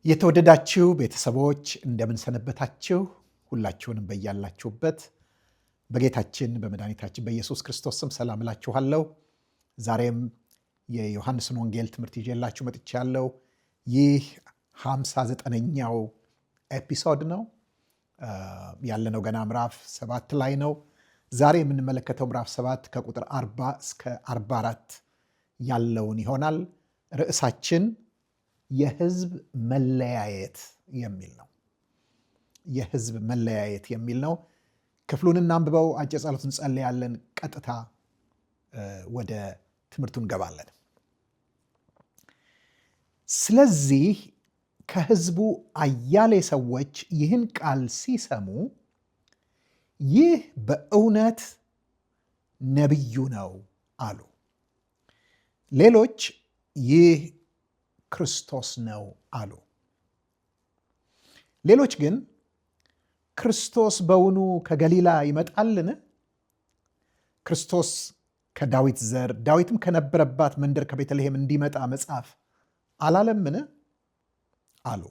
የተወደዳችሁ ቤተሰቦች እንደምን ሰነበታችሁ? ሁላችሁንም በያላችሁበት በጌታችን በመድኃኒታችን በኢየሱስ ክርስቶስ ስም ሰላም እላችኋለሁ። ዛሬም የዮሐንስን ወንጌል ትምህርት ይዤላችሁ መጥቻለሁ። ይህ 59ኛው ኤፒሶድ ነው። ያለነው ገና ምዕራፍ 7 ላይ ነው። ዛሬ የምንመለከተው ምዕራፍ 7 ከቁጥር 40 እስከ 44 ያለውን ይሆናል። ርዕሳችን የሕዝብ መለያየት የሚል ነው። የሕዝብ መለያየት የሚል ነው። ክፍሉን እናንብበው፣ አጭር ጸሎት እንጸልያለን፣ ቀጥታ ወደ ትምህርቱ እንገባለን። ስለዚህ ከሕዝቡ አያሌ ሰዎች ይህን ቃል ሲሰሙ ይህ በእውነት ነቢዩ ነው አሉ። ሌሎች ይህ ክርስቶስ ነው አሉ። ሌሎች ግን ክርስቶስ በውኑ ከገሊላ ይመጣልን? ክርስቶስ ከዳዊት ዘር ዳዊትም ከነበረባት መንደር ከቤተልሔም እንዲመጣ መጽሐፍ አላለምን? አሉ።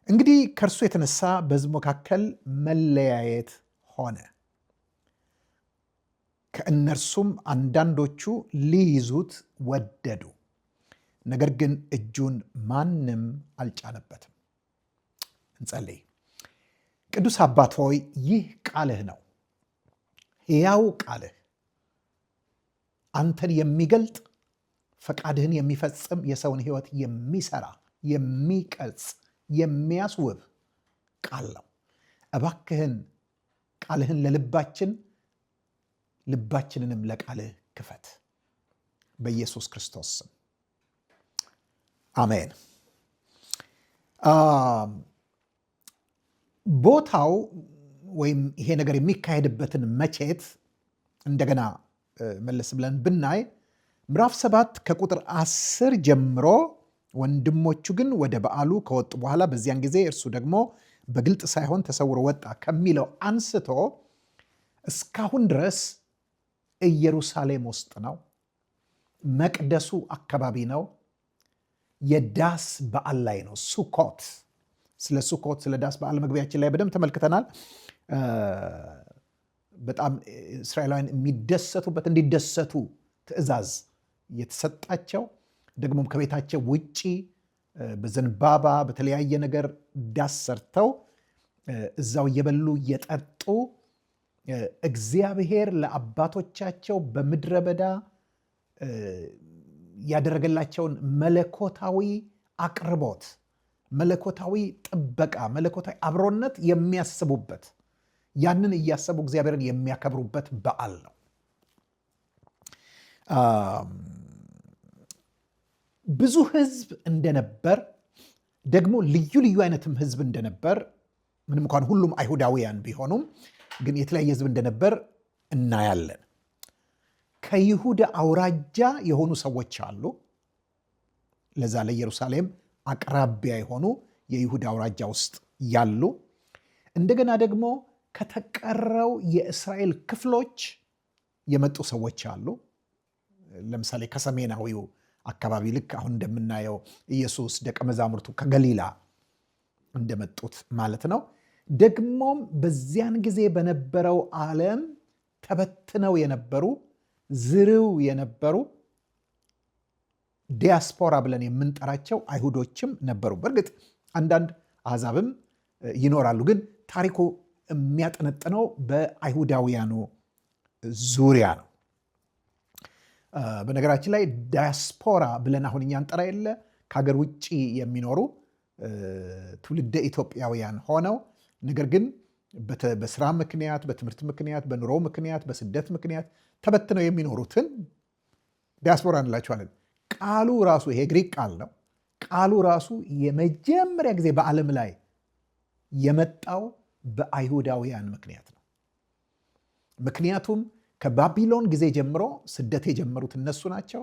እንግዲህ ከእርሱ የተነሳ በሕዝቡ መካከል መለያየት ሆነ። ከእነርሱም አንዳንዶቹ ሊይዙት ወደዱ፣ ነገር ግን እጁን ማንም አልጫነበትም። እንጸልይ። ቅዱስ አባት ሆይ ይህ ቃልህ ነው፣ ሕያው ቃልህ፣ አንተን የሚገልጥ ፈቃድህን የሚፈጽም የሰውን ሕይወት የሚሰራ የሚቀርጽ የሚያስውብ ቃል ነው። እባክህን ቃልህን ለልባችን ልባችንንም ለቃልህ ክፈት፣ በኢየሱስ ክርስቶስ ስም አሜን። ቦታው ወይም ይሄ ነገር የሚካሄድበትን መቼት እንደገና መለስ ብለን ብናይ ምዕራፍ 7 ከቁጥር 10 ጀምሮ ወንድሞቹ ግን ወደ በዓሉ ከወጡ በኋላ በዚያን ጊዜ እርሱ ደግሞ በግልጥ ሳይሆን ተሰውሮ ወጣ ከሚለው አንስቶ እስካሁን ድረስ ኢየሩሳሌም ውስጥ ነው። መቅደሱ አካባቢ ነው። የዳስ በዓል ላይ ነው። ሱኮት። ስለ ሱኮት ስለ ዳስ በዓል መግቢያችን ላይ በደንብ ተመልክተናል። በጣም እስራኤላውያን የሚደሰቱበት እንዲደሰቱ ትእዛዝ የተሰጣቸው፣ ደግሞም ከቤታቸው ውጪ በዘንባባ በተለያየ ነገር ዳስ ሰርተው እዛው እየበሉ እየጠጡ እግዚአብሔር ለአባቶቻቸው በምድረ በዳ ያደረገላቸውን መለኮታዊ አቅርቦት፣ መለኮታዊ ጥበቃ፣ መለኮታዊ አብሮነት የሚያስቡበት፣ ያንን እያሰቡ እግዚአብሔርን የሚያከብሩበት በዓል ነው። ብዙ ሕዝብ እንደነበር፣ ደግሞ ልዩ ልዩ አይነትም ሕዝብ እንደነበር፣ ምንም እንኳን ሁሉም አይሁዳውያን ቢሆኑም ግን የተለያየ ሕዝብ እንደነበር እናያለን። ከይሁዳ አውራጃ የሆኑ ሰዎች አሉ። ለዛ ለኢየሩሳሌም አቅራቢያ የሆኑ የይሁዳ አውራጃ ውስጥ ያሉ፣ እንደገና ደግሞ ከተቀረው የእስራኤል ክፍሎች የመጡ ሰዎች አሉ። ለምሳሌ ከሰሜናዊው አካባቢ ልክ አሁን እንደምናየው ኢየሱስ ደቀ መዛሙርቱ ከገሊላ እንደመጡት ማለት ነው። ደግሞም በዚያን ጊዜ በነበረው ዓለም ተበትነው የነበሩ ዝርው የነበሩ ዲያስፖራ ብለን የምንጠራቸው አይሁዶችም ነበሩ። በእርግጥ አንዳንድ አሕዛብም ይኖራሉ፣ ግን ታሪኩ የሚያጠነጥነው በአይሁዳውያኑ ዙሪያ ነው። በነገራችን ላይ ዲያስፖራ ብለን አሁን እኛ እንጠራ የለ ከሀገር ውጭ የሚኖሩ ትውልደ ኢትዮጵያውያን ሆነው ነገር ግን በስራ ምክንያት፣ በትምህርት ምክንያት፣ በኑሮ ምክንያት፣ በስደት ምክንያት ተበትነው የሚኖሩትን ዲያስፖራ እንላቸዋለን። ቃሉ ራሱ ይሄ ግሪክ ቃል ነው። ቃሉ ራሱ የመጀመሪያ ጊዜ በዓለም ላይ የመጣው በአይሁዳውያን ምክንያት ነው። ምክንያቱም ከባቢሎን ጊዜ ጀምሮ ስደት የጀመሩት እነሱ ናቸው።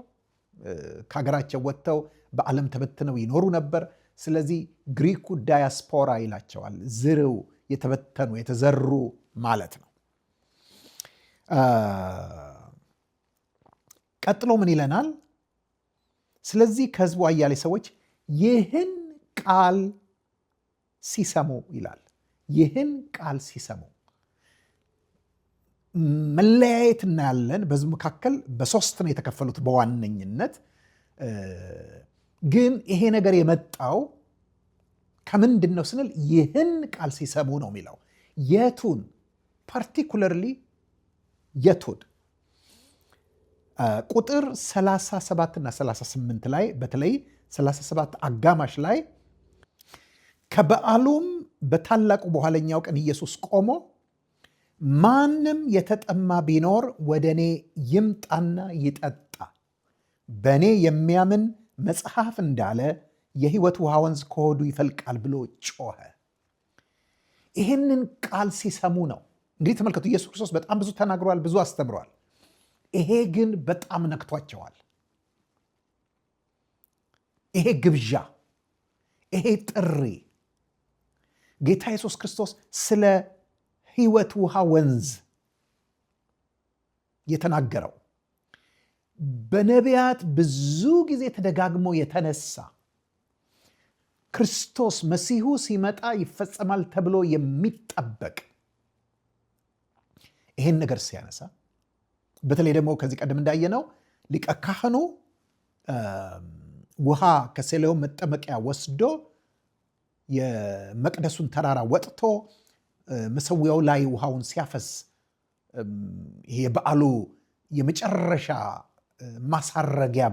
ከሀገራቸው ወጥተው በዓለም ተበትነው ይኖሩ ነበር። ስለዚህ ግሪኩ ዳያስፖራ ይላቸዋል። ዝርው፣ የተበተኑ፣ የተዘሩ ማለት ነው። ቀጥሎ ምን ይለናል? ስለዚህ ከሕዝቡ አያሌ ሰዎች ይህን ቃል ሲሰሙ ይላል። ይህን ቃል ሲሰሙ መለያየት እናያለን። በዚህ መካከል በሶስት ነው የተከፈሉት በዋነኝነት። ግን ይሄ ነገር የመጣው ከምንድን ነው ስንል ይህን ቃል ሲሰሙ ነው የሚለው። የቱን ፓርቲኩለርሊ የቱን? ቁጥር 37 እና 38 ላይ በተለይ 37 አጋማሽ ላይ ከበዓሉም በታላቁ በኋለኛው ቀን ኢየሱስ ቆሞ ማንም የተጠማ ቢኖር ወደ እኔ ይምጣና ይጠጣ፣ በእኔ የሚያምን መጽሐፍ እንዳለ የሕይወት ውሃ ወንዝ ከሆዱ ይፈልቃል ብሎ ጮኸ። ይህንን ቃል ሲሰሙ ነው። እንግዲህ ተመልከቱ፣ ኢየሱስ ክርስቶስ በጣም ብዙ ተናግሯል፣ ብዙ አስተምሯል። ይሄ ግን በጣም ነክቷቸዋል። ይሄ ግብዣ፣ ይሄ ጥሪ ጌታ ኢየሱስ ክርስቶስ ስለ ሕይወት ውሃ ወንዝ የተናገረው በነቢያት ብዙ ጊዜ ተደጋግሞ የተነሳ ክርስቶስ መሲሁ ሲመጣ ይፈጸማል ተብሎ የሚጠበቅ ይህን ነገር ሲያነሳ፣ በተለይ ደግሞ ከዚህ ቀደም እንዳየነው ሊቀ ካህኑ ውሃ ከሴሌው መጠመቂያ ወስዶ የመቅደሱን ተራራ ወጥቶ መሰዊያው ላይ ውሃውን ሲያፈስ ይሄ የበዓሉ የመጨረሻ ማሳረጊያ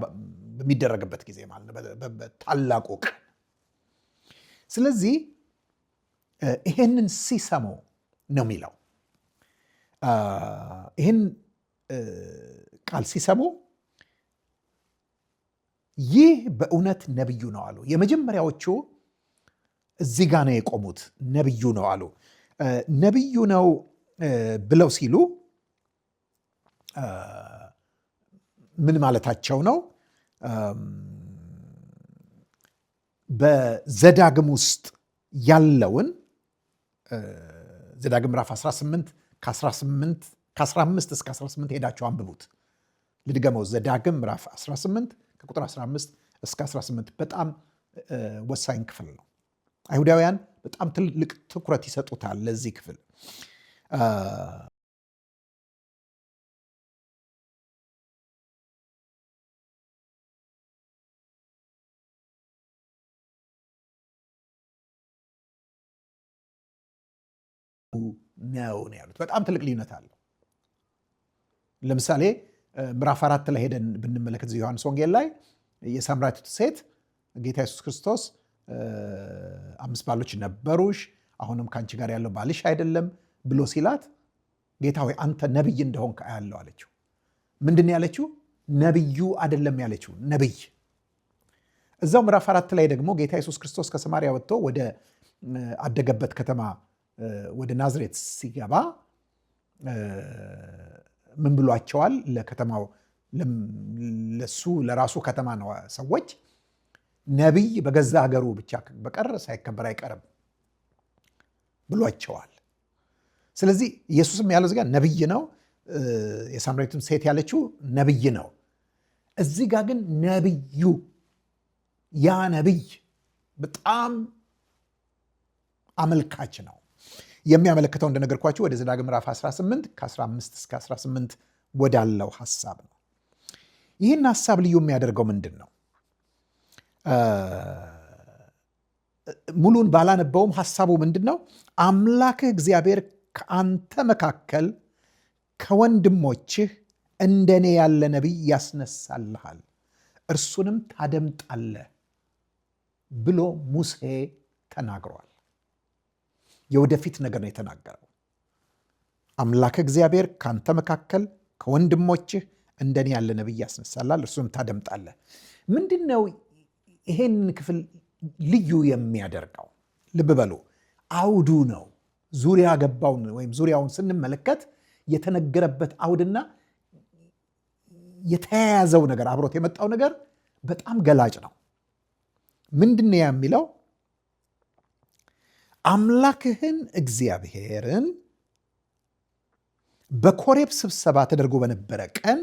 በሚደረግበት ጊዜ ማለት በታላቁ ቀን። ስለዚህ ይሄንን ሲሰሙ ነው የሚለው። ይህን ቃል ሲሰሙ ይህ በእውነት ነቢዩ ነው አሉ። የመጀመሪያዎቹ እዚህ ጋ ነው የቆሙት። ነቢዩ ነው አሉ። ነቢዩ ነው ብለው ሲሉ ምን ማለታቸው ነው? በዘዳግም ውስጥ ያለውን ዘዳግም ምዕራፍ 18 ከ15 እስከ 18 ሄዳቸው አንብቡት። ልድገመው። ዘዳግም ምዕራፍ 18 ከቁጥር 15 እስከ 18 በጣም ወሳኝ ክፍል ነው። አይሁዳውያን በጣም ትልቅ ትኩረት ይሰጡታል ለዚህ ክፍል። ነው ያሉት። በጣም ትልቅ ልዩነት አለው። ለምሳሌ ምዕራፍ 4 ላይ ሄደን ብንመለከት ዮሐንስ ወንጌል ላይ የሳምራዊቱ ሴት ጌታ ኢየሱስ ክርስቶስ 5 ባሎች ነበሩሽ፣ አሁንም ከአንቺ ጋር ያለው ባልሽ አይደለም ብሎ ሲላት ጌታ ሆይ አንተ ነቢይ እንደሆንክ አያለው አለችው። ምንድን ያለችው? ነቢዩ አይደለም ያለችው፣ ነቢይ። እዛው ምዕራፍ 4 ላይ ደግሞ ጌታ ኢየሱስ ክርስቶስ ከሰማርያ ወጥቶ ወደ አደገበት ከተማ ወደ ናዝሬት ሲገባ ምን ብሏቸዋል? ለከተማው ለራሱ ከተማ ነው ሰዎች ነቢይ በገዛ ሀገሩ ብቻ በቀር ሳይከበር አይቀርም ብሏቸዋል። ስለዚህ ኢየሱስም ያለው እዚህ ጋር ነቢይ ነው። የሳምራዊቱም ሴት ያለችው ነቢይ ነው። እዚህ ጋር ግን ነቢዩ፣ ያ ነቢይ በጣም አመልካች ነው። የሚያመለክተው እንደነገርኳችሁ ወደ ዘዳግም ምዕራፍ 18 ከ15 እስከ 18 ወዳለው ሐሳብ ነው። ይህን ሐሳብ ልዩ የሚያደርገው ምንድን ነው? ሙሉን ባላነበውም ሐሳቡ ምንድን ነው? አምላክህ እግዚአብሔር ከአንተ መካከል ከወንድሞችህ እንደኔ ያለ ነቢይ ያስነሳልሃል፣ እርሱንም ታደምጣለህ ብሎ ሙሴ ተናግሯል። የወደፊት ነገር ነው የተናገረው። አምላክህ እግዚአብሔር ከአንተ መካከል ከወንድሞችህ እንደኔ ያለ ነቢይ ያስነሳልሃል፣ እርሱንም ታደምጣለህ። ምንድን ነው ይሄንን ክፍል ልዩ የሚያደርገው? ልብ በሉ፣ አውዱ ነው። ዙሪያ ገባውን ወይም ዙሪያውን ስንመለከት የተነገረበት አውድና የተያያዘው ነገር አብሮት የመጣው ነገር በጣም ገላጭ ነው። ምንድን ነው የሚለው? አምላክህን እግዚአብሔርን በኮሬብ ስብሰባ ተደርጎ በነበረ ቀን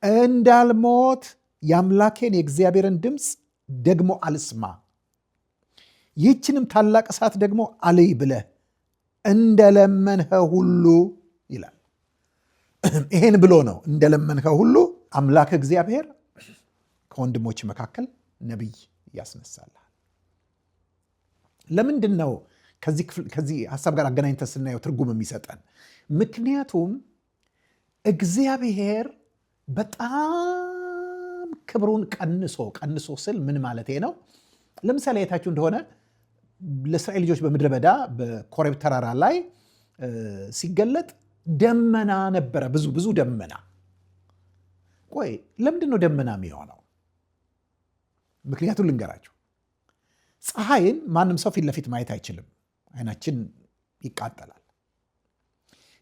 እንዳልሞት የአምላኬን የእግዚአብሔርን ድምፅ ደግሞ አልስማ ይህችንም ታላቅ እሳት ደግሞ አልይ ብለህ እንደለመንኸው ሁሉ ይላል። ይሄን ብሎ ነው እንደለመንኸው ሁሉ አምላክ እግዚአብሔር ከወንድሞች መካከል ነቢይ ያስነሳልሃል። ለምንድን ነው ከዚህ ሀሳብ ጋር አገናኝተን ስናየው ትርጉም የሚሰጠን? ምክንያቱም እግዚአብሔር በጣም ክብሩን ቀንሶ ስል ምን ማለቴ ነው? ለምሳሌ አይታችሁ እንደሆነ ለእስራኤል ልጆች በምድረ በዳ በኮሬብ ተራራ ላይ ሲገለጥ ደመና ነበረ፣ ብዙ ደመና። ቆይ ለምንድን ነው ደመና የሚሆነው? ምክንያቱም ልንገራችሁ። ፀሐይን ማንም ሰው ፊት ለፊት ማየት አይችልም፣ አይናችን ይቃጠላል።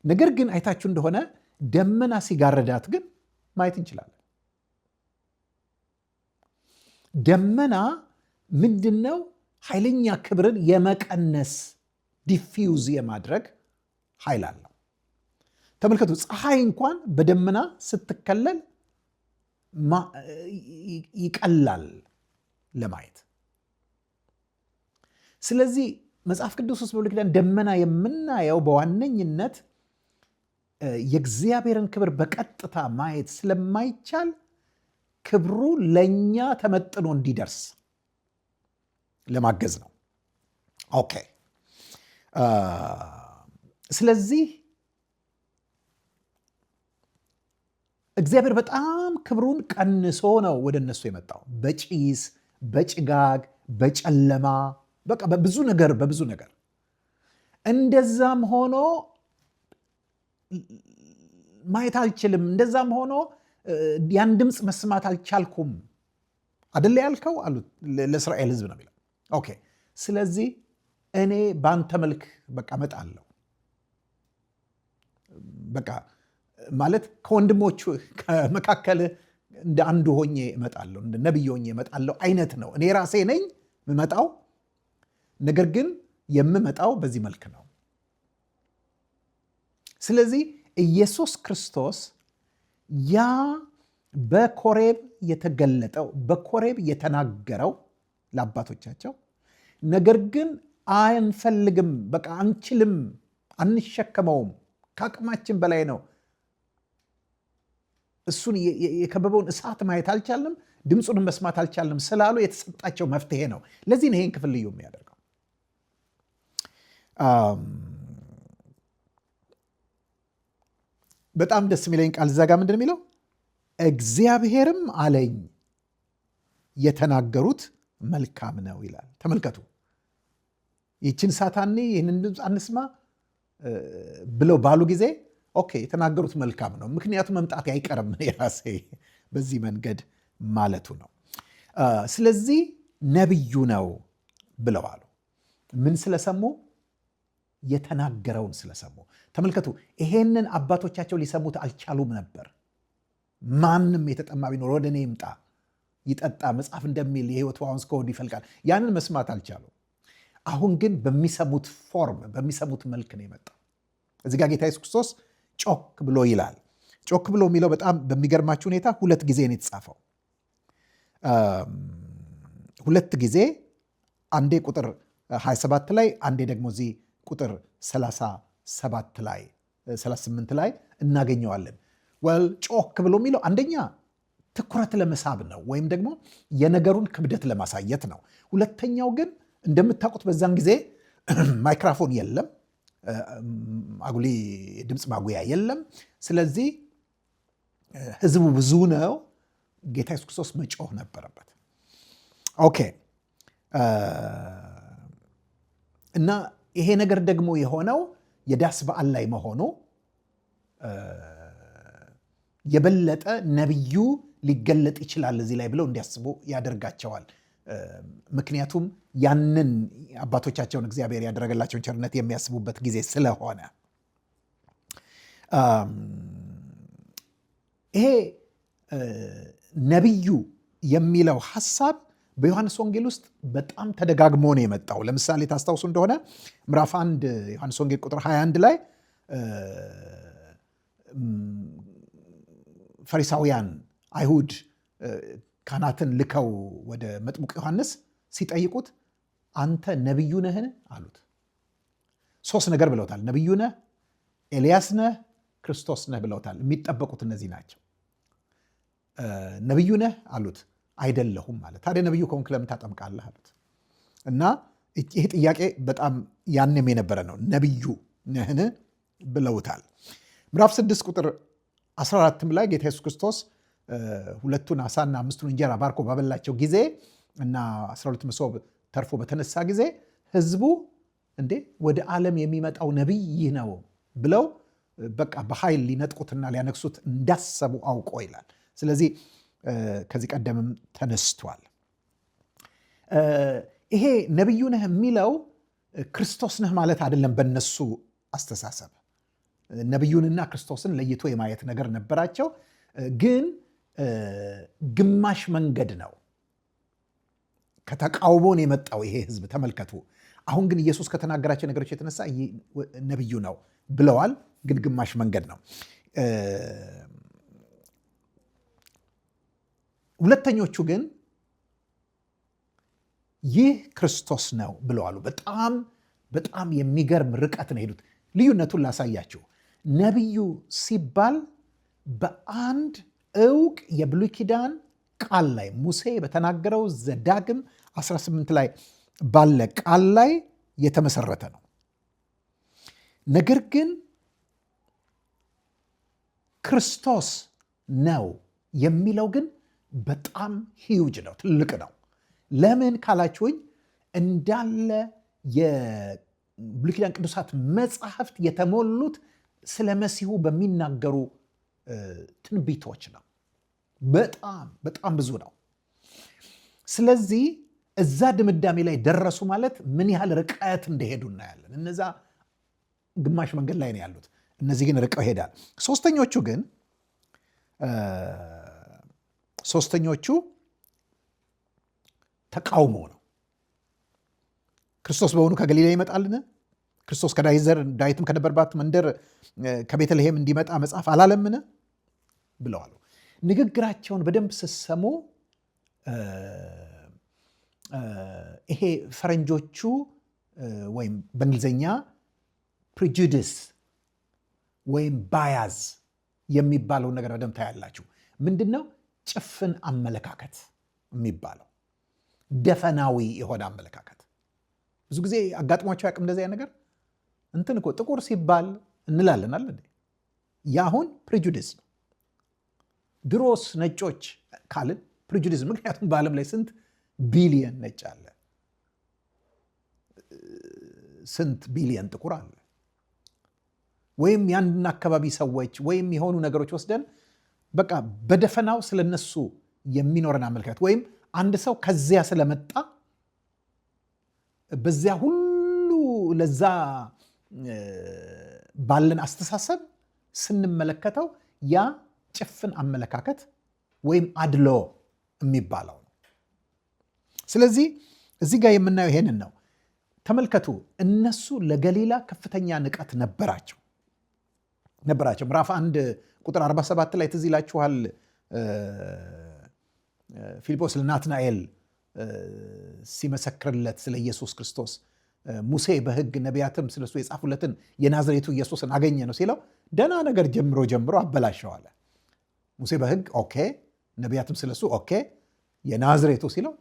ነገር ግን አይታችሁ እንደሆነ ደመና ሲጋረዳት ግን ማየት እንችላለን። ደመና ምንድን ነው? ኃይለኛ ክብርን የመቀነስ ዲፊውዝ የማድረግ ኃይል አለው። ተመልከቱ፣ ፀሐይ እንኳን በደመና ስትከለል ይቀላል ለማየት። ስለዚህ መጽሐፍ ቅዱስ ውስጥ በብሉይ ኪዳን ደመና የምናየው በዋነኝነት የእግዚአብሔርን ክብር በቀጥታ ማየት ስለማይቻል ክብሩ ለእኛ ተመጥኖ እንዲደርስ ለማገዝ ነው። ኦኬ። ስለዚህ እግዚአብሔር በጣም ክብሩን ቀንሶ ነው ወደ እነሱ የመጣው፣ በጭስ፣ በጭጋግ፣ በጨለማ፣ በቃ በብዙ ነገር። እንደዛም ሆኖ ማየት አልችልም፣ እንደዛም ሆኖ ያን ድምፅ መስማት አልቻልኩም አደለ ያልከው አሉት። ለእስራኤል ሕዝብ ነው የሚለው። ኦኬ። ስለዚህ እኔ በአንተ መልክ በቃ እመጣለሁ፣ በቃ ማለት ከወንድሞቹ ከመካከል እንደ አንዱ ሆኜ እመጣለሁ፣ እንደ ነቢይ ሆኜ እመጣለሁ አይነት ነው። እኔ ራሴ ነኝ የምመጣው፣ ነገር ግን የምመጣው በዚህ መልክ ነው። ስለዚህ ኢየሱስ ክርስቶስ ያ በኮሬብ የተገለጠው በኮሬብ የተናገረው ለአባቶቻቸው፣ ነገር ግን አንፈልግም፣ በቃ አንችልም፣ አንሸከመውም፣ ከአቅማችን በላይ ነው፣ እሱን የከበበውን እሳት ማየት አልቻልንም፣ ድምፁንም መስማት አልቻልንም ስላሉ የተሰጣቸው መፍትሄ ነው። ለዚህ ነው ይህን ክፍል ልዩ የሚያደርገው። በጣም ደስ የሚለኝ ቃል እዛ ጋ ምንድን የሚለው? እግዚአብሔርም አለኝ የተናገሩት መልካም ነው ይላል። ተመልከቱ፣ ይችን ሳታኒ ይህንን ድምፅ አንስማ ብለው ባሉ ጊዜ ኦኬ የተናገሩት መልካም ነው፣ ምክንያቱም መምጣት አይቀርም የራሴ በዚህ መንገድ ማለቱ ነው። ስለዚህ ነቢዩ ነው ብለው አሉ። ምን ስለሰሙ? የተናገረውን ስለሰሙ። ተመልከቱ፣ ይሄንን አባቶቻቸው ሊሰሙት አልቻሉም ነበር። ማንም የተጠማ ቢኖር ወደ እኔ ይምጣ ይጠጣ፣ መጽሐፍ እንደሚል የሕይወት ውሃ ወንዝ ከሆዱ ይፈልቃል። ያንን መስማት አልቻሉም። አሁን ግን በሚሰሙት ፎርም በሚሰሙት መልክ ነው የመጣው። እዚህ ጋር ጌታ ኢየሱስ ክርስቶስ ጮክ ብሎ ይላል። ጮክ ብሎ የሚለው በጣም በሚገርማችሁ ሁኔታ ሁለት ጊዜ ነው የተጻፈው። ሁለት ጊዜ፣ አንዴ ቁጥር 27 ላይ፣ አንዴ ደግሞ እዚህ ቁጥር 38 ላይ እናገኘዋለን። ወል ጮክ ብሎ የሚለው አንደኛ ትኩረት ለመሳብ ነው፣ ወይም ደግሞ የነገሩን ክብደት ለማሳየት ነው። ሁለተኛው ግን እንደምታውቁት በዛን ጊዜ ማይክራፎን የለም፣ አጉሊ ድምፅ ማጉያ የለም። ስለዚህ ህዝቡ ብዙ ነው። ጌታ ኢየሱስ ክርስቶስ መጮህ ነበረበት። ኦኬ። እና ይሄ ነገር ደግሞ የሆነው የዳስ በዓል ላይ መሆኑ የበለጠ ነቢዩ ሊገለጥ ይችላል እዚህ ላይ ብለው እንዲያስቡ ያደርጋቸዋል። ምክንያቱም ያንን አባቶቻቸውን እግዚአብሔር ያደረገላቸውን ቸርነት የሚያስቡበት ጊዜ ስለሆነ ይሄ ነቢዩ የሚለው ሐሳብ በዮሐንስ ወንጌል ውስጥ በጣም ተደጋግሞ ነው የመጣው። ለምሳሌ ታስታውሱ እንደሆነ ምዕራፍ 1 ዮሐንስ ወንጌል ቁጥር 21 ላይ ፈሪሳውያን አይሁድ ካህናትን ልከው ወደ መጥምቁ ዮሐንስ ሲጠይቁት አንተ ነቢዩ ነህን አሉት። 3 ነገር ብለውታል። ነቢዩ ነህ፣ ኤልያስ ነህ፣ ክርስቶስ ነህ ብለውታል። የሚጠበቁት እነዚህ ናቸው። ነቢዩ ነህ አሉት። አይደለሁም ማለት። ታዲያ ነቢዩ ከሆንክ ለምን ታጠምቃለህ አሉት። እና ይህ ጥያቄ በጣም ያንም የነበረ ነው። ነቢዩ ነህን ብለውታል። ምዕራፍ 6 ቁጥር 14 ላይ ጌታ ኢየሱስ ክርስቶስ 2 ዓሣና 5 እንጀራ ባርኮ ባበላቸው ጊዜ እና 12 መሶብ ተርፎ በተነሳ ጊዜ ሕዝቡ እንዴ ወደ ዓለም የሚመጣው ነቢይ ይህ ነው ብለው በቃ በኃይል ሊነጥቁትና ሊያነግሱት እንዳሰቡ አውቆ ይላል። ስለዚህ ከዚህ ቀደምም ተነስቷል። ይሄ ነቢዩ ነህ የሚለው ክርስቶስ ነህ ማለት አይደለም። በነሱ አስተሳሰብ ነቢዩንና ክርስቶስን ለይቶ የማየት ነገር ነበራቸው። ግን ግማሽ መንገድ ነው ከተቃውሞን የመጣው ይሄ ህዝብ። ተመልከቱ። አሁን ግን ኢየሱስ ከተናገራቸው ነገሮች የተነሳ ነቢዩ ነው ብለዋል። ግን ግማሽ መንገድ ነው። ሁለተኞቹ ግን ይህ ክርስቶስ ነው ብለዋሉ። በጣም በጣም የሚገርም ርቀት ነው ሄዱት። ልዩነቱን ላሳያችሁ። ነቢዩ ሲባል በአንድ ዕውቅ የብሉይ ኪዳን ቃል ላይ ሙሴ በተናገረው ዘዳግም 18 ላይ ባለ ቃል ላይ የተመሰረተ ነው። ነገር ግን ክርስቶስ ነው የሚለው ግን በጣም ሂውጅ ነው፣ ትልቅ ነው። ለምን ካላችሁኝ እንዳለ የብሉይ ኪዳን ቅዱሳት መጽሐፍት የተሞሉት ስለ መሲሁ በሚናገሩ ትንቢቶች ነው። በጣም በጣም ብዙ ነው። ስለዚህ እዛ ድምዳሜ ላይ ደረሱ ማለት ምን ያህል ርቀት እንደሄዱ እናያለን። እነዛ ግማሽ መንገድ ላይ ነው ያሉት፣ እነዚህ ግን ርቀው ይሄዳል። ሶስተኞቹ ተቃውሞ ነው። ክርስቶስ በሆኑ ከገሊላ ይመጣልን? ክርስቶስ ከዳዊት ዘር ዳዊትም ከነበረባት መንደር ከቤተልሔም እንዲመጣ መጽሐፍ አላለምን? ብለዋል። ንግግራቸውን በደንብ ስሰሙ ይሄ ፈረንጆቹ ወይም በእንግሊዝኛ ፕሪጁዲስ ወይም ባያዝ የሚባለውን ነገር በደንብ ታያላችሁ። ምንድነው? ጭፍን አመለካከት የሚባለው ደፈናዊ የሆነ አመለካከት። ብዙ ጊዜ አጋጥሟቸው ያቅም እንደዚያ ነገር እንትን እኮ ጥቁር ሲባል እንላለን አለ። ያሁን ፕሪጁዲስ ነው። ድሮስ ነጮች ካልን ፕሪጁዲስ፣ ምክንያቱም በዓለም ላይ ስንት ቢሊየን ነጭ አለ፣ ስንት ቢሊየን ጥቁር አለ። ወይም የአንድን አካባቢ ሰዎች ወይም የሆኑ ነገሮች ወስደን በቃ በደፈናው ስለነሱ የሚኖረን አመለካከት ወይም አንድ ሰው ከዚያ ስለመጣ በዚያ ሁሉ ለዛ ባለን አስተሳሰብ ስንመለከተው ያ ጭፍን አመለካከት ወይም አድሎ የሚባለው ነው። ስለዚህ እዚህ ጋር የምናየው ይሄንን ነው። ተመልከቱ፣ እነሱ ለገሊላ ከፍተኛ ንቀት ነበራቸው። ምዕራፍ 1 ቁጥር 47 ላይ ትዝ ይላችኋል። ፊልጶስ ለናትናኤል ሲመሰክርለት ስለ ኢየሱስ ክርስቶስ ሙሴ በሕግ ነቢያትም ስለሱ የጻፉለትን የናዝሬቱ ኢየሱስን አገኘ ነው ሲለው ደህና ነገር ጀምሮ አበላሸዋለ። ሙሴ በሕግ ኦኬ፣ ነቢያትም ስለሱ ኦኬ፣ የናዝሬቱ ሲለው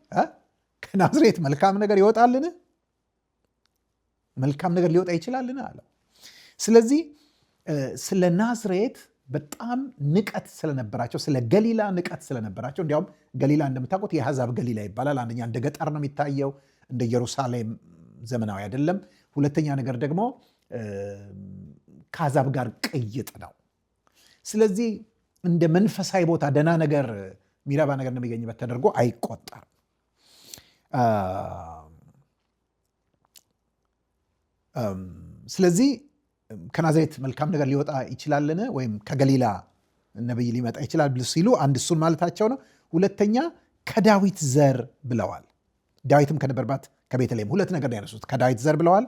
ከናዝሬት መልካም ነገር ይወጣልን? መልካም ነገር ሊወጣ ይችላልን አለው። ስለዚህ ስለ ናዝሬት በጣም ንቀት ስለነበራቸው፣ ስለ ገሊላ ንቀት ስለነበራቸው፣ እንዲያውም ገሊላ እንደምታውቁት የአሕዛብ ገሊላ ይባላል። አንደኛ እንደ ገጠር ነው የሚታየው፣ እንደ ኢየሩሳሌም ዘመናዊ አይደለም። ሁለተኛ ነገር ደግሞ ከአሕዛብ ጋር ቅይጥ ነው። ስለዚህ እንደ መንፈሳዊ ቦታ ደህና ነገር የሚረባ ነገር እንደሚገኝበት ተደርጎ አይቆጠርም። ስለዚህ ከናዝሬት መልካም ነገር ሊወጣ ይችላልን? ወይም ከገሊላ ነቢይ ሊመጣ ይችላል ሲሉ አንድ እሱን ማለታቸው ነው። ሁለተኛ ከዳዊት ዘር ብለዋል። ዳዊትም ከነበረባት ከቤተልሔም። ሁለት ነገር ነው ያነሱት። ከዳዊት ዘር ብለዋል፣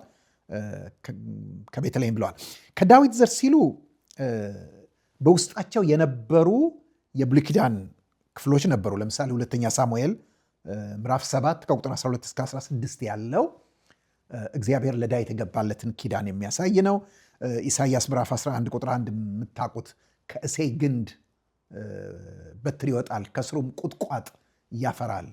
ከቤተልሔም ብለዋል። ከዳዊት ዘር ሲሉ በውስጣቸው የነበሩ የብሉይ ኪዳን ክፍሎች ነበሩ። ለምሳሌ ሁለተኛ ሳሙኤል ምዕራፍ 7 ከቁጥር 12 እስከ 16 ያለው እግዚአብሔር ለዳዊት የገባለትን ኪዳን የሚያሳይ ነው። ኢሳይያስ ምዕራፍ 11 ቁጥር 1 የምታውቁት ከእሴይ ግንድ በትር ይወጣል፣ ከስሩም ቁጥቋጥ ያፈራል።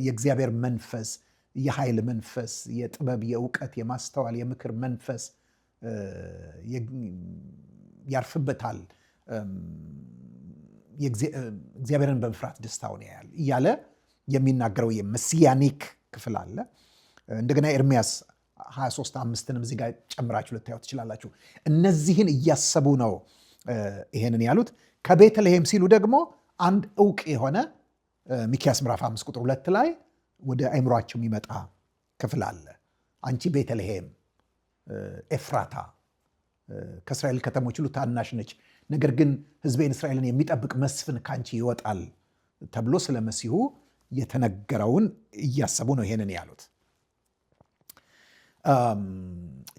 የእግዚአብሔር መንፈስ፣ የኃይል መንፈስ፣ የጥበብ፣ የእውቀት፣ የማስተዋል፣ የምክር መንፈስ ያርፍበታል። እግዚአብሔርን በመፍራት ደስታውን ያያል እያለ የሚናገረው የመሲያኒክ ክፍል አለ። እንደገና ኤርምያስ 23:5ንም እዚህ ጋር ጨምራችሁ ልታዩ ትችላላችሁ። እነዚህን እያሰቡ ነው ይሄንን ያሉት። ከቤተልሔም ሲሉ ደግሞ አንድ ዕውቅ የሆነ ሚክያስ ምዕራፍ 5 ቁጥር 2 ላይ ወደ አይምሯቸው የሚመጣ ክፍል አለ። አንቺ ቤተልሔም ኤፍራታ ከእስራኤል ከተሞች ሁሉ ታናሽ ነች፣ ነገር ግን ሕዝቤን እስራኤልን የሚጠብቅ መስፍን ካንቺ ይወጣል ተብሎ ስለ መሲሁ የተነገረውን እያሰቡ ነው ይሄንን ያሉት።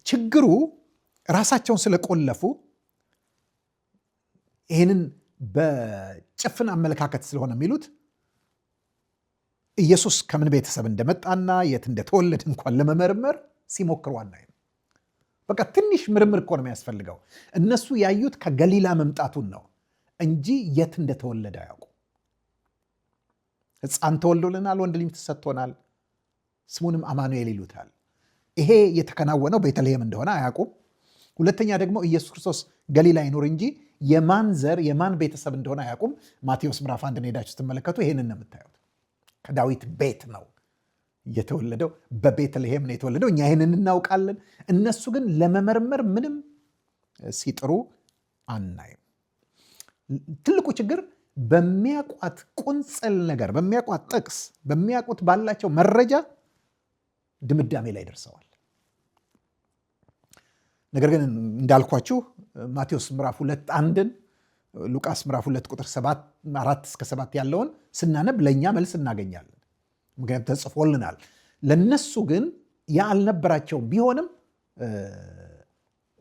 ችግሩ ራሳቸውን ስለቆለፉ ይህንን በጭፍን አመለካከት ስለሆነ የሚሉት ኢየሱስ ከምን ቤተሰብ እንደመጣና የት እንደተወለደ እንኳን ለመመርመር ሲሞክሩ አናይም። በቃ ትንሽ ምርምር እኮ ነው የሚያስፈልገው። እነሱ ያዩት ከገሊላ መምጣቱን ነው እንጂ የት እንደተወለደ አያውቁ። ሕፃን ተወልዶልናል፣ ወንድ ልጅ ተሰጥቶናል፣ ስሙንም አማኑኤል ይሉታል። ይሄ የተከናወነው ቤተልሔም እንደሆነ አያውቁም። ሁለተኛ ደግሞ ኢየሱስ ክርስቶስ ገሊላ ይኑር እንጂ የማን ዘር የማን ቤተሰብ እንደሆነ አያውቁም። ማቴዎስ ምዕራፍ 1 ሄዳችሁ ስትመለከቱ ይሄንን ነው የምታዩት። ከዳዊት ቤት ነው የተወለደው፣ በቤተልሔም ነው የተወለደው። እኛ ይህንን እናውቃለን። እነሱ ግን ለመመርመር ምንም ሲጥሩ አናይም። ትልቁ ችግር በሚያውቋት ቁንጽል ነገር፣ በሚያውቋት ጥቅስ፣ በሚያውቁት ባላቸው መረጃ ድምዳሜ ላይ ደርሰዋል። ነገር ግን እንዳልኳችሁ ማቴዎስ ምዕራፍ 2:1 ሉቃስ ምዕራፍ 2 ቁጥር 4-7 ያለውን ስናነብ ለእኛ መልስ እናገኛለን። ምክንያቱም ተጽፎልናል። ለነሱ ግን ያ አልነበራቸውም። ቢሆንም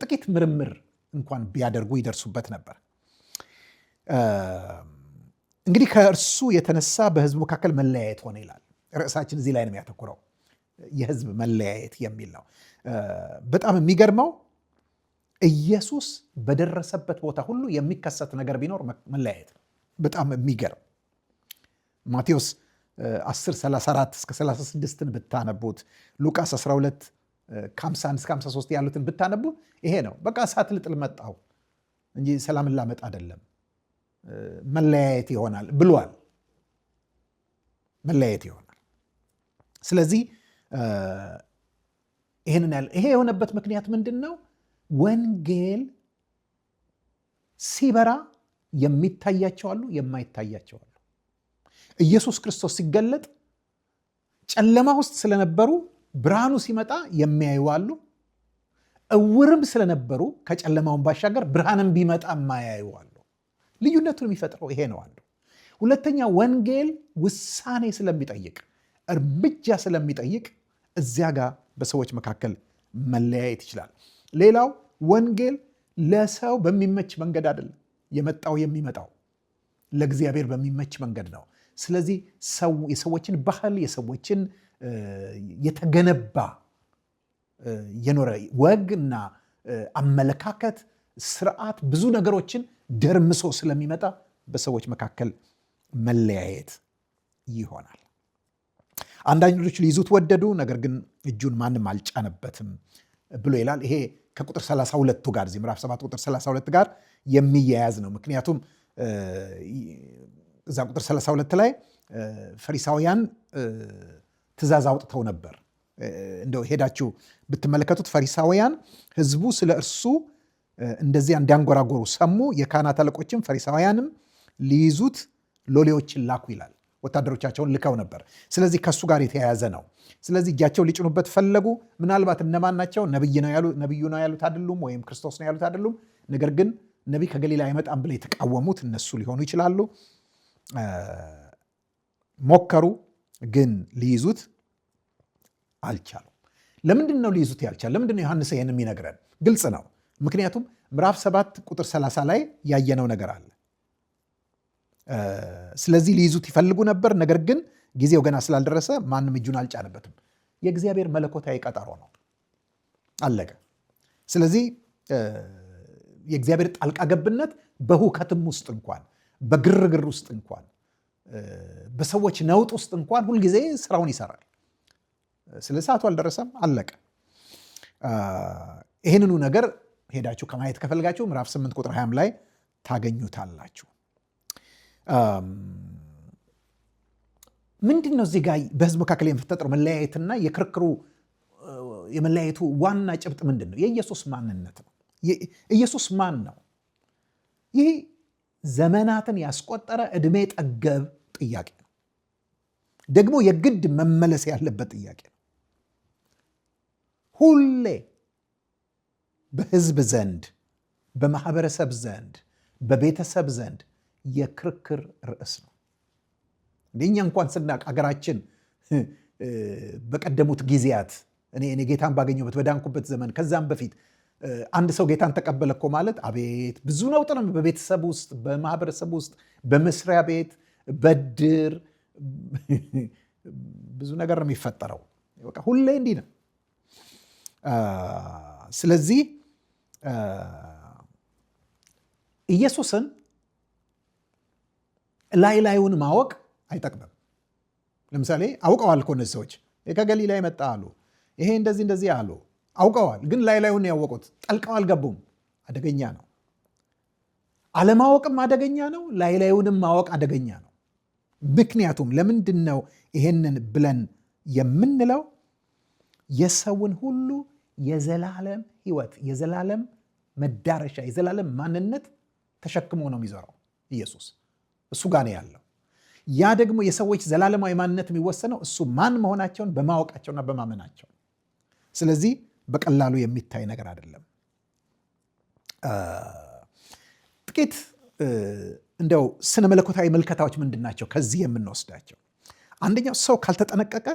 ጥቂት ምርምር እንኳን ቢያደርጉ ይደርሱበት ነበር። እንግዲህ ከእርሱ የተነሳ በሕዝቡ መካከል መለያየት ሆነ ይላል። ርዕሳችን እዚህ ላይ ነው የሚያተኩረው፣ የሕዝብ መለያየት የሚል ነው። በጣም የሚገርመው ኢየሱስ በደረሰበት ቦታ ሁሉ የሚከሰት ነገር ቢኖር መለያየት ነው። በጣም የሚገርም ማቴዎስ 10:34-36 ብታነቡት፣ ሉቃስ 12:51-53 ያሉትን ብታነቡ ይሄ ነው። በቃ እሳት ልጥል መጣሁ እንጂ ሰላምን ላመጣ አይደለም፣ መለያየት ይሆናል ብሏል። መለያየት ይሆናል። ስለዚህ ይሄ የሆነበት ምክንያት ምንድን ነው? ወንጌል ሲበራ የሚታያቸው አሉ፣ የማይታያቸው አሉ። ኢየሱስ ክርስቶስ ሲገለጥ ጨለማ ውስጥ ስለነበሩ ብርሃኑ ሲመጣ የሚያዩ አሉ። እውርም ስለነበሩ ከጨለማውን ባሻገር ብርሃንም ቢመጣ የማያዩ አሉ። ልዩነቱን የሚፈጥረው ይሄ ነው አንዱ። ሁለተኛ ወንጌል ውሳኔ ስለሚጠይቅ፣ እርምጃ ስለሚጠይቅ እዚያ ጋር በሰዎች መካከል መለያየት ይችላል። ሌላው ወንጌል ለሰው በሚመች መንገድ አይደለም የመጣው፣ የሚመጣው ለእግዚአብሔር በሚመች መንገድ ነው። ስለዚህ የሰዎችን ባህል፣ የሰዎችን የተገነባ የኖረ ወግና አመለካከት፣ ስርዓት፣ ብዙ ነገሮችን ደርምሶ ስለሚመጣ በሰዎች መካከል መለያየት ይሆናል። አንዳንዶች ሊይዙት ወደዱ፣ ነገር ግን እጁን ማንም አልጫነበትም ብሎ ይላል። ይሄ ከቁጥር 32 ጋር እዚህ ምዕራፍ 7 ቁጥር 32 ጋር የሚያያዝ ነው። ምክንያቱም እዛ ቁጥር 32 ላይ ፈሪሳውያን ትእዛዝ አውጥተው ነበር። እንደው ሄዳችሁ ብትመለከቱት ፈሪሳውያን ሕዝቡ ስለ እርሱ እንደዚያ እንዲያንጎራጎሩ ሰሙ። የካህናት አለቆችም ፈሪሳውያንም ሊይዙት ሎሌዎችን ላኩ ይላል። ወታደሮቻቸውን ልከው ነበር። ስለዚህ ከእሱ ጋር የተያያዘ ነው። ስለዚህ እጃቸው ሊጭኑበት ፈለጉ። ምናልባት እነማን ናቸው? ነቢዩ ነው ያሉት አይደሉም፣ ወይም ክርስቶስ ነው ያሉት አይደሉም። ነገር ግን ነቢይ ከገሊላ አይመጣም ብለው የተቃወሙት እነሱ ሊሆኑ ይችላሉ። ሞከሩ፣ ግን ሊይዙት አልቻሉም። ለምንድን ነው ሊይዙት ያልቻሉ? ለምንድን ነው ዮሐንስ ይህን የሚነግረን? ግልጽ ነው። ምክንያቱም ምዕራፍ 7 ቁጥር 30 ላይ ያየነው ነገር አለ። ስለዚህ ሊይዙት ይፈልጉ ነበር፣ ነገር ግን ጊዜው ገና ስላልደረሰ ማንም እጁን አልጫነበትም። የእግዚአብሔር መለኮታዊ ቀጠሮ ነው። አለቀ። ስለዚህ የእግዚአብሔር ጣልቃ ገብነት በሁከትም ውስጥ እንኳን፣ በግርግር ውስጥ እንኳን፣ በሰዎች ነውጥ ውስጥ እንኳን ሁልጊዜ ስራውን ይሰራል። ስለ ሰዓቱ አልደረሰም፣ አለቀ። ይህንኑ ነገር ሄዳችሁ ከማየት ከፈልጋችሁ ምዕራፍ 8 ቁጥር 20 ላይ ታገኙታላችሁ። ምንድን ነው እዚህ ጋር በህዝብ መካከል የሚፈጠረው መለያየትና የክርክሩ የመለያየቱ ዋና ጭብጥ ምንድን ነው? የኢየሱስ ማንነት ነው። ኢየሱስ ማን ነው? ይህ ዘመናትን ያስቆጠረ ዕድሜ ጠገብ ጥያቄ ነው። ደግሞ የግድ መመለስ ያለበት ጥያቄ ነው። ሁሌ በህዝብ ዘንድ፣ በማህበረሰብ ዘንድ፣ በቤተሰብ ዘንድ የክርክር ርዕስ ነው። እኛ እንኳን ስናቅ አገራችን በቀደሙት ጊዜያት እኔ ጌታን ባገኘሁበት በዳንኩበት ዘመን ከዛም በፊት አንድ ሰው ጌታን ተቀበለ እኮ ማለት አቤት ብዙ ነውጥ ነው። በቤተሰብ ውስጥ፣ በማህበረሰብ ውስጥ፣ በመስሪያ ቤት፣ በድር ብዙ ነገር ነው የሚፈጠረው። በቃ ሁሌ እንዲህ ነው። ስለዚህ ኢየሱስን ላዩን ማወቅ አይጠቅምም። ለምሳሌ አውቀዋል እኮ እነዚህ ሰዎች ከገሊላ የመጣ አሉ፣ ይሄ እንደዚህ አሉ። አውቀዋል፣ ግን ላዩን ያወቁት ጠልቀው አልገቡም። አደገኛ ነው። አለማወቅም አደገኛ ነው። ላዩንም ማወቅ አደገኛ ነው። ምክንያቱም ለምንድን ነው ይሄንን ብለን የምንለው? የሰውን ሁሉ የዘላለም ሕይወት፣ የዘላለም መዳረሻ፣ የዘላለም ማንነት ተሸክሞ ነው የሚዞረው ኢየሱስ። እሱ ጋር ነው ያለው። ያ ደግሞ የሰዎች ዘላለማዊ ማንነት የሚወሰነው እሱ ማን መሆናቸውን በማወቃቸውና በማመናቸው። ስለዚህ በቀላሉ የሚታይ ነገር አይደለም። ጥቂት እንደው ስነ መለኮታዊ ምልከታዎች ምንድን ናቸው ከዚህ የምንወስዳቸው? አንደኛው ሰው ካልተጠነቀቀ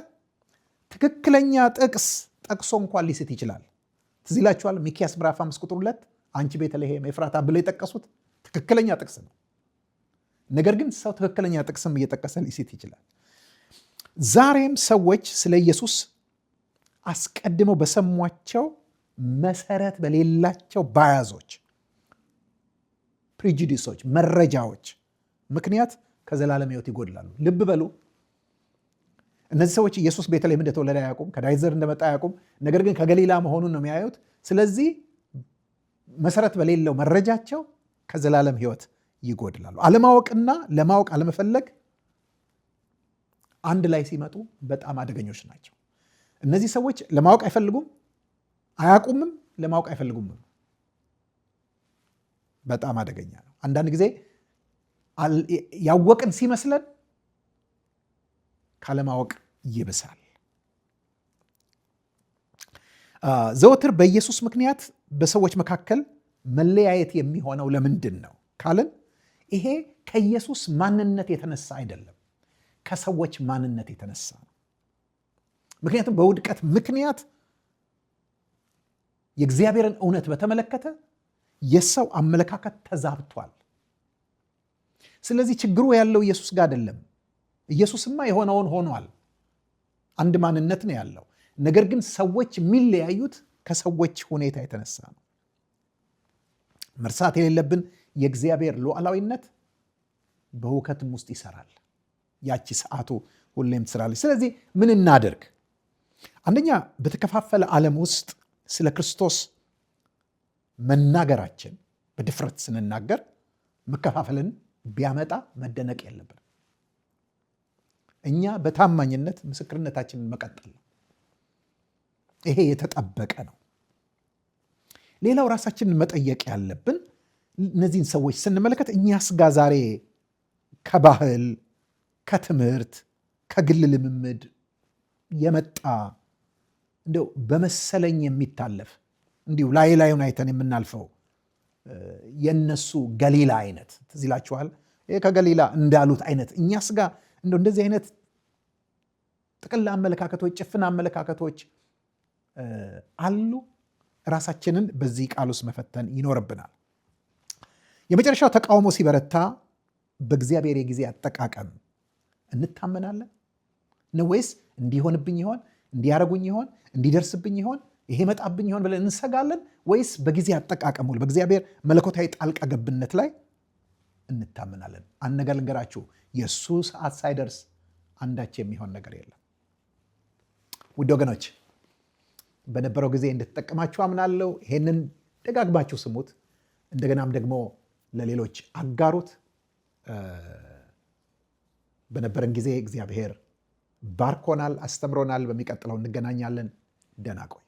ትክክለኛ ጥቅስ ጠቅሶ እንኳን ሊስት ይችላል። ትዝ ይላችኋል ሚክያስ ምዕራፍ 5 ቁጥር 2 አንቺ ቤተልሔም ኤፍራታ ብለው የጠቀሱት ትክክለኛ ጥቅስ ነው። ነገር ግን ሰው ትክክለኛ ጥቅስም እየጠቀሰ ሊስት ይችላል። ዛሬም ሰዎች ስለ ኢየሱስ አስቀድመው በሰሟቸው መሰረት በሌላቸው ባያዞች፣ ፕሪጁዲሶች፣ መረጃዎች ምክንያት ከዘላለም ሕይወት ይጎድላሉ። ልብ በሉ፣ እነዚህ ሰዎች ኢየሱስ ቤተልሔም እንደተወለደ አያውቁም፣ ከዳዊት ዘር እንደመጣ አያውቁም። ነገር ግን ከገሊላ መሆኑን ነው የሚያዩት። ስለዚህ መሰረት በሌለው መረጃቸው ከዘላለም ሕይወት ይጎድላሉ። አለማወቅና ለማወቅ አለመፈለግ አንድ ላይ ሲመጡ በጣም አደገኞች ናቸው። እነዚህ ሰዎች ለማወቅ አይፈልጉም፣ አያውቁምም፣ ለማወቅ አይፈልጉም። በጣም አደገኛ ነው። አንዳንድ ጊዜ ያወቅን ሲመስለን ካለማወቅ ይብሳል። ዘወትር በኢየሱስ ምክንያት በሰዎች መካከል መለያየት የሚሆነው ለምንድን ነው ካልን ይሄ ከኢየሱስ ማንነት የተነሳ አይደለም፣ ከሰዎች ማንነት የተነሳ ነው። ምክንያቱም በውድቀት ምክንያት የእግዚአብሔርን እውነት በተመለከተ የሰው አመለካከት ተዛብቷል። ስለዚህ ችግሩ ያለው ኢየሱስ ጋር አይደለም። ኢየሱስማ የሆነውን ሆኗል። አንድ ማንነት ነው ያለው። ነገር ግን ሰዎች የሚለያዩት ከሰዎች ሁኔታ የተነሳ ነው። መርሳት የሌለብን የእግዚአብሔር ሉዓላዊነት በሁከትም ውስጥ ይሰራል። ያቺ ሰዓቱ ሁሌም ትሰራለች። ስለዚህ ምን እናደርግ? አንደኛ በተከፋፈለ ዓለም ውስጥ ስለ ክርስቶስ መናገራችን፣ በድፍረት ስንናገር መከፋፈልን ቢያመጣ መደነቅ የለብን። እኛ በታማኝነት ምስክርነታችንን መቀጠል ነው። ይሄ የተጠበቀ ነው። ሌላው ራሳችንን መጠየቅ ያለብን እነዚህን ሰዎች ስንመለከት እኛስ ጋር ዛሬ ከባህል፣ ከትምህርት፣ ከግል ልምምድ የመጣ እንደው በመሰለኝ የሚታለፍ እንዲሁ ላዩን አይተን የምናልፈው የነሱ ገሊላ አይነት ትዝ ይላችኋል። ይሄ ከገሊላ እንዳሉት አይነት እኛስ ጋር እንደዚህ አይነት ጥቅል አመለካከቶች፣ ጭፍን አመለካከቶች አሉ። ራሳችንን በዚህ ቃል ውስጥ መፈተን ይኖርብናል። የመጨረሻው ተቃውሞ ሲበረታ በእግዚአብሔር የጊዜ አጠቃቀም እንታመናለን ነው ወይስ እንዲሆንብኝ ይሆን፣ እንዲያረጉኝ ይሆን፣ እንዲደርስብኝ ይሆን፣ ይሄ መጣብኝ ይሆን ብለን እንሰጋለን? ወይስ በጊዜ አጠቃቀሙ በእግዚአብሔር መለኮታዊ ጣልቃ ገብነት ላይ እንታመናለን? አንድ ነገር ልንገራችሁ፣ የእሱ ሰዓት ሳይደርስ አንዳች የሚሆን ነገር የለም። ውድ ወገኖች በነበረው ጊዜ እንድትጠቀማችሁ አምናለሁ። ይሄንን ደጋግማችሁ ስሙት፣ እንደገናም ደግሞ ለሌሎች አጋሩት። በነበረን ጊዜ እግዚአብሔር ባርኮናል፣ አስተምሮናል። በሚቀጥለው እንገናኛለን። ደህና ቆዩ።